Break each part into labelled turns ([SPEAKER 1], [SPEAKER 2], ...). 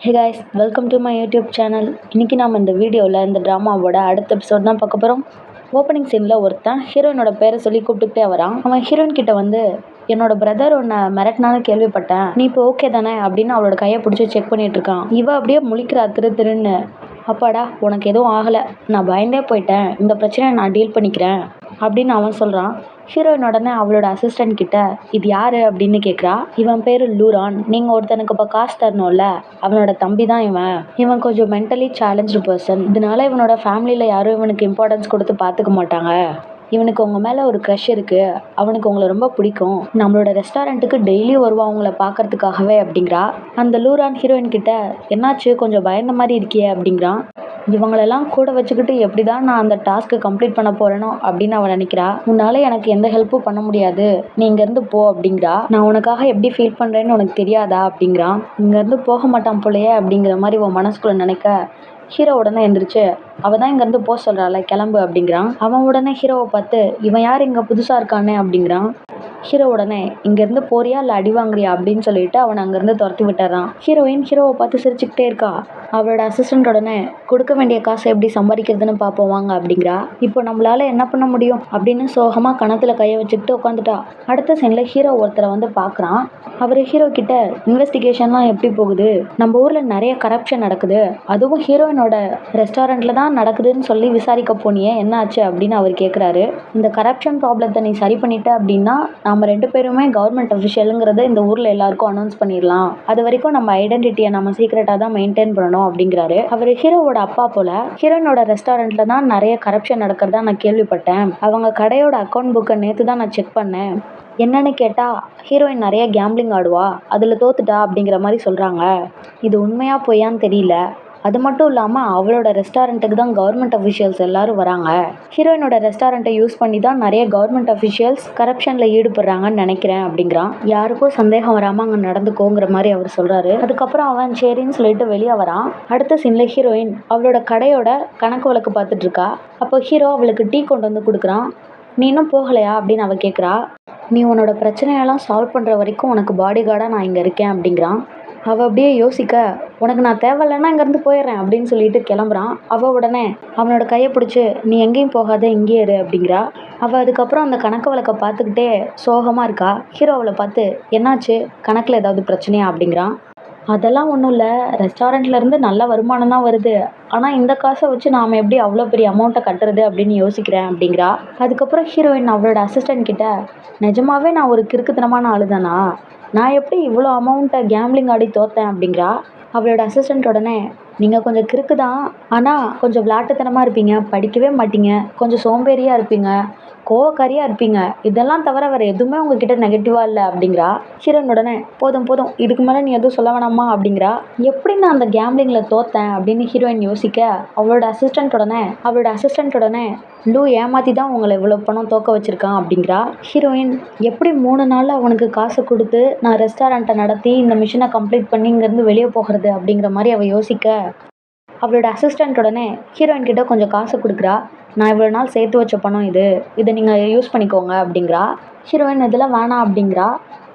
[SPEAKER 1] Hey guys, welcome to my YouTube channel. இன்றைக்கி நாம் இந்த வீடியோவில் இந்த ட்ராமாவோட அடுத்த எபிசோட் தான் பார்க்க போகிறோம். ஓப்பனிங் சீனில் ஒருத்தன் ஹீரோயினோட பேரை சொல்லி கூப்பிட்டுக்கிட்டே வரான். அவன் ஹீரோயின் கிட்ட வந்து, என்னோட பிரதர் உன்னை மிரட்டினான்னு கேள்விப்பட்டேன், நீ இப்போ ஓகே தானே அப்படின்னு அவளோட கையை பிடிச்சி செக் பண்ணிட்டு இருக்கான். இவ அப்படியே முழிக்கிறா திருன்னு. அப்பாடா, உனக்கு எதுவும் ஆகலை, நான் பயந்தே போயிட்டேன், இந்த பிரச்சனையை நான் டீல் பண்ணிக்கிறேன் அப்படின்னு அவன் சொல்கிறான். ஹீரோயின் உடனே அவளோட அசிஸ்டன்ட் கிட்ட, இது யாரு அப்படின்னு கேட்குறா. இவன் பேரு லூரான், நீங்கள் ஒருத்தனுக்கு இப்போ காசு தரணும்ல, அவனோட தம்பி தான் இவன் கொஞ்சம் மென்டலி சேலஞ்சு பர்சன். இதனால இவனோட ஃபேமிலியில் யாரும் இவனுக்கு இம்பார்ட்டன்ஸ் கொடுத்து பார்த்துக்க மாட்டாங்க. இவனுக்கு உங்கள் மேலே ஒரு க்ரஷ் இருக்குது, அவனுக்கு உங்களை ரொம்ப பிடிக்கும், நம்மளோட ரெஸ்டாரண்ட்டுக்கு டெய்லி வருவான் உங்களை பார்க்கறதுக்காகவே அப்படிங்கிறா. அந்த லூரான் ஹீரோயின் கிட்ட, என்னாச்சு கொஞ்சம் பயந்த மாதிரி இருக்கியே அப்படிங்கிறான். இவங்களெல்லாம் கூட வச்சுக்கிட்டு எப்படி தான் நான் அந்த டாஸ்க்கை கம்ப்ளீட் பண்ண போகிறேனோ அப்படின்னு அவன் நினைக்கிறா. உன்னால் எனக்கு எந்த ஹெல்ப்பும் பண்ண முடியாது, நீ இங்கேருந்து போ அப்படிங்கிறா. நான் உனக்காக எப்படி ஃபீல் பண்ணுறேன்னு உனக்கு தெரியாதா அப்படிங்கிறான். இங்கேருந்து போக மாட்டான் போலையே அப்படிங்கிற மாதிரி உன் மனசுக்குள்ளே நினைக்க, ஹீரோ உடனே எந்திரிச்சு, அவள் தான் இங்கேருந்து போக சொல்கிறாள், கிளம்பு அப்படிங்கிறான். அவன் உடனே ஹீரோவை பார்த்து, இவன் யார் இங்கே புதுசாக இருக்கானே அப்படிங்கிறான். ஹீரோ உடனே, இங்கேருந்து போறியா இல்லை அடி வாங்குறியா அப்படின்னு சொல்லிட்டு அவனை அங்கேருந்து துரத்தி விட்டுறான். ஹீரோயின் ஹீரோவை பார்த்து சிரிச்சுக்கிட்டே இருக்கா. அவளோட அசிஸ்டன்ட் உடனே, கொடுக்க வேண்டிய காசை எப்படி சம்பாதிக்கிறதுன்னு பார்ப்போம் வாங்க அப்படிங்கிறா. இப்போ நம்மளால என்ன பண்ண முடியும் அப்படின்னு சோகமாக கணத்தில் கையை வச்சுக்கிட்டு உட்காந்துட்டா. அடுத்த சீனில் ஹீரோ ஒருத்தரை வந்து பார்க்குறான். அவர் ஹீரோ கிட்ட, இன்வெஸ்டிகேஷன்லாம் எப்படி போகுது, நம்ம ஊரில் நிறைய கரப்ஷன் நடக்குது, அதுவும் ஹீரோயினோட ரெஸ்டாரண்ட்டில் தான் நடக்குதுன்னு சொல்லி விசாரிக்க போனியே, என்ன ஆச்சு அப்படின்னு அவர் கேட்குறாரு. இந்த கரப்ஷன் ப்ராப்ளத்தை நீ சரி பண்ணிட்ட அப்படின்னா நம்ம 2 பேருமே கவர்மெண்ட் அஃபிஷியலுங்கிறத இந்த ஊரில் எல்லாருக்கும் அனௌன்ஸ் பண்ணிடலாம், அது வரைக்கும் நம்ம ஐடென்டிட்டியை நம்ம சீக்ரெட்டாக தான் மெயின்டைன் பண்ணணும் அப்படிங்கிறாரு. அவர் ஹீரோவோட அப்பா போல. ஹீரோயினோட ரெஸ்டாரண்ட்டில் தான் நிறைய கரப்ஷன் நடக்கிறதா நான் கேள்விப்பட்டேன், அவங்க கடையோட அக்கௌண்ட் புக்கை நேற்று தான் நான் செக் பண்ணேன், என்னன்னு கேட்டால் ஹீரோயின் நிறைய கேம்பிளிங் ஆடுவா, அதில் தோத்துட்டா அப்படிங்கிற மாதிரி சொல்கிறாங்க. இது உண்மையாக பொய்யான்னு தெரியல. அது மட்டும் இல்லாமல் அவளோட ரெஸ்டாரண்ட்டுக்கு தான் கவர்மெண்ட் அஃபிஷியல்ஸ் எல்லாரும் வராங்க, ஹீரோயினோட ரெஸ்டாரண்ட்டை யூஸ் பண்ணி தான் நிறைய கவர்மெண்ட் அஃபிஷியல்ஸ் கரப்ஷனில் ஈடுபடுறாங்கன்னு நினைக்கிறேன் அப்படிங்கிறான். யாருக்கும் சந்தேகம் வராமல் அங்கே நடந்துக்கோங்கிற மாதிரி அவர் சொல்கிறாரு. அதுக்கப்புறம் அவன் சரின்னு சொல்லிட்டு வெளியே வரான். அடுத்த சீனில் ஹீரோயின் அவளோட கடையோட கணக்கு வழக்கு பார்த்துட்டு இருக்கா. அப்போ ஹீரோ அவளுக்கு டீ கொண்டு வந்து கொடுக்குறான். நீ இன்னும் போகலையா அப்படின்னு அவள் கேட்குறா. நீ உன்னோட பிரச்சனையெல்லாம் சால்வ் பண்ணுற வரைக்கும் உனக்கு பாடி கார்டாக நான் இங்கே இருக்கேன் அப்படிங்கிறான். அவள் அப்படியே யோசிக்க, உனக்கு நான் தேவையில்லைன்னா இங்கேருந்து போயிடுறேன் அப்படின்னு சொல்லிட்டு கிளம்புறான். அவள் உடனே அவனோட கையை பிடிச்சி, நீ எங்கேயும் போகாத இங்கே இரு அப்படிங்கிறா. அவள் அதுக்கப்புறம் அந்த கணக்கு வழக்கை பார்த்துக்கிட்டே சோகமாக இருக்கா. ஹீரோ அவளை பார்த்து, என்னாச்சு, கணக்கில் ஏதாவது பிரச்சனையா அப்படிங்கிறான். அதெல்லாம் ஒன்றும் இல்லை, ரெஸ்டாரண்ட்லேருந்து நல்ல வருமானம் தான் வருது, ஆனால் இந்த காசை வச்சு நாம் எப்படி அவ்வளோ பெரிய அமௌண்ட்டை கட்டுறது அப்படின்னு யோசிக்கிறேன் அப்படிங்கிறா. அதுக்கப்புறம் ஹீரோயின் அவளோட அசிஸ்டன்ட் கிட்ட, நிஜமாவே நான் ஒரு கிறுக்குத்தனமான ஆளு தானா, நான் எப்படி இவ்வளோ அமௌண்ட்டை கேம்பிளிங் ஆடி தோத்தேன் அப்படிங்கிறா. அவளோட அசிஸ்டன்ட் உடனே, நீங்கள் கொஞ்சம் கிறுக்கு தான், ஆனால் கொஞ்சம் விளாட்டுத்தனமாக இருப்பீங்க, படிக்கவே மாட்டீங்க, கொஞ்சம் சோம்பேறியாக இருப்பீங்க, கோவக்காரியாக இருப்பீங்க, இதெல்லாம் தவிர வேறு எதுவுமே உங்ககிட்ட நெகட்டிவாக இல்லை அப்படிங்கிறா. ஹீரோயின் உடனே, போதும் போதும், இதுக்கு மேலே நீ எதுவும் சொல்ல வேணாமா அப்படிங்கிறா. எப்படி நான் அந்த கேம்பிளிங்கில் தோத்தேன் அப்படின்னு ஹீரோயின் யோசிக்க, அவளோட அசிஸ்டன்ட் உடனே லூ ஏமாற்றி தான் உங்களை இவ்வளோ பணம் தோக்க வச்சுருக்கான் அப்படிங்கிறா. ஹீரோயின், எப்படி 3 நாளில் அவனுக்கு காசு கொடுத்து நான் ரெஸ்டாரண்ட்டை நடத்தி இந்த மிஷினை கம்ப்ளீட் பண்ணி இங்கேருந்து வெளியே போகிறது அப்படிங்கிற மாதிரி அவள் யோசிக்க, அவளோட அசிஸ்டன்ட் உடனே ஹீரோயின் கிட்ட கொஞ்சம் காசு கொடுக்குறா. நான் இவ்வளோ நாள் சேர்த்து வச்ச பணம் இதை நீங்கள் யூஸ் பண்ணிக்கோங்க அப்படிங்கிறா. ஹீரோயின் இதெல்லாம் வேணாம் அப்படிங்கிறா.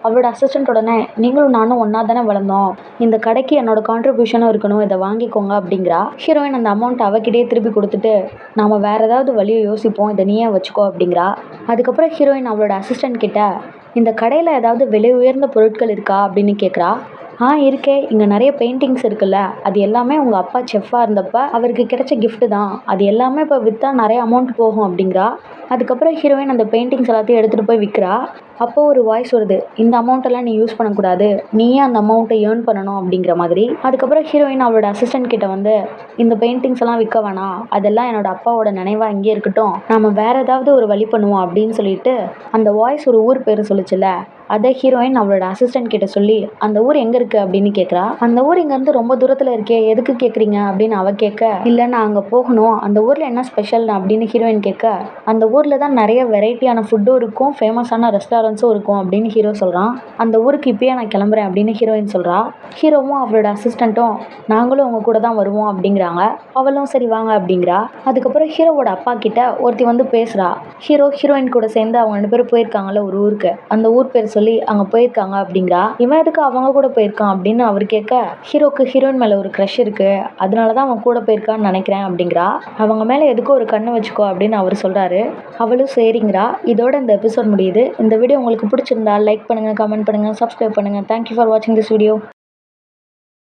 [SPEAKER 1] அவளோட அசிஸ்டன்ட் உடனே, நீங்களும் நானும் ஒன்றா தானே வளர்ந்தோம், இந்த கடைக்கு என்னோட கான்ட்ரிபியூஷனும் இருக்கணும், இதை வாங்கிக்கோங்க அப்படிங்கிறா. ஹீரோயின் அந்த அமௌண்ட் அவகிட்டே திருப்பி கொடுத்துட்டு, நாம் வேறு ஏதாவது வழியை யோசிப்போம், இதை நீயே வச்சுக்கோ அப்படிங்கிறா. அதுக்கப்புறம் ஹீரோயின் அவளோட அசிஸ்டன்ட் கிட்ட, இந்த கடையில் ஏதாவது விலை உயர்ந்த பொருட்கள் இருக்கா அப்படின்னு கேட்குறா. இருக்கே, இங்கே நிறைய பெயிண்டிங்ஸ் இருக்குல்ல, அது எல்லாமே உங்கள் அப்பா செஃப்பாக இருந்தப்ப அவருக்கு கிடைச்ச கிஃப்ட்டு தான், அது எல்லாமே இப்போ விற்றா நிறைய அமௌண்ட் போகும் அப்படிங்கிறா. அதுக்கப்புறம் ஹீரோயின் அந்த பெயிண்டிங்ஸ் எல்லாத்தையும் எடுத்துகிட்டு போய் விற்கிறா. அப்போது ஒரு வாய்ஸ் வருது, இந்த அமௌண்ட்டெல்லாம் நீ யூஸ் பண்ணக்கூடாது, நீயே அந்த அமௌண்ட்டை ஏர்ன் பண்ணணும் அப்படிங்கிற மாதிரி. அதுக்கப்புறம் ஹீரோயின் அவளோட அசிஸ்டன்ட் கிட்ட வந்து, இந்த பெயிண்டிங்ஸ் எல்லாம் விற்க வேணாம், அதெல்லாம் என்னோட அப்பாவோட நினைவாக இங்கே இருக்கட்டும், நாம் வேறு ஏதாவது ஒரு வழி பண்ணுவோம் அப்படின்னு சொல்லிட்டு அந்த வாய்ஸ் ஒரு ஊர் பேர் சொல்லிச்சுல, அதை ஹீரோயின் அவளோட அசிஸ்டன்ட் கிட்ட சொல்லி, அந்த ஊர் எங்கே இருக்குது அப்படின்னு கேட்குறா. அந்த ஊர் இங்கேருந்து ரொம்ப தூரத்தில் இருக்கே, எதுக்கு கேட்குறீங்க அப்படின்னு அவள் கேட்க, இல்லை நான் அங்கே போகணும், அந்த ஊரில் என்ன ஸ்பெஷல் அப்படின்னு ஹீரோயின் கேட்க, அந்த ஊரில் தான் நிறைய வெரைட்டியான ஃபுட்டும் இருக்கும், ஃபேமஸான ரெஸ்டாரண்ட்ஸும் இருக்கும் அப்படின்னு ஹீரோ சொல்கிறான். அந்த ஊருக்கு இப்போயே நான் கிளம்புறேன் அப்படின்னு ஹீரோயின் சொல்கிறா. ஹீரோவும் அவளோட அசிஸ்டண்ட்டும், நாங்களும் அவங்க கூட தான் வருவோம் அப்படிங்கிறாங்க. அவளும் சரி வாங்க அப்படிங்கிறா. அதுக்கப்புறம் ஹீரோவோட அப்பா கிட்ட ஒருத்தி வந்து பேசுகிறா. ஹீரோயின் கூட சேர்ந்து அவங்க 2 பேரும் போயிருக்காங்கல்ல ஒரு ஊருக்கு, அந்த ஊர் பேர் சொல்லி அங்கே போயிருக்காங்க அப்படிங்கிறா. இவன் எதுக்கு அவங்க கூட போயிருக்கான் அப்படின்னு அவர் கேட்க, ஹீரோக்கு ஹீரோயின் மேலே ஒரு க்ரஷ் இருக்கு, அதனால தான் அவன் கூட போயிருக்கான்னு நினைக்கிறேன் அப்படிங்கிறா. அவங்க மேலே எதுக்கும் ஒரு கண்ணை வச்சுக்கோ அப்படின்னு அவர் சொல்கிறாரு. அவளும் சரிங்கிறா. இதோட இந்த எபிசோட் முடியுது. இந்த வீடியோ உங்களுக்கு பிடிச்சிருந்தா லைக் பண்ணுங்கள், கமெண்ட் பண்ணுங்கள், சப்ஸ்கிரைப் பண்ணுங்கள். தேங்க்யூ ஃபார் வாட்சிங் திஸ் வீடியோ.